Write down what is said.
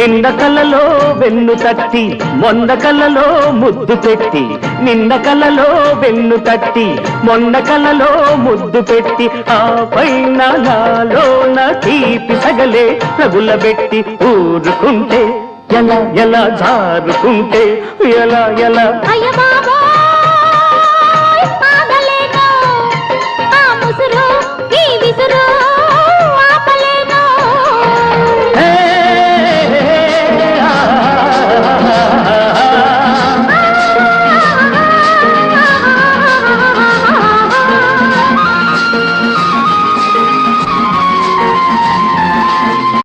నిన్న కలలో వెన్ను తట్టి మొన్న కలలో ముద్దు పెట్టి నిన్న కలలో వెన్ను తట్టి మొన్న కలలో ముద్దు పెట్టి ఆ పైన నాలోన తీపి సగలే రగులబెట్టి ఊరుకుంటే ఎలా ఎలా జారుకుంటే ఎలా ఎలా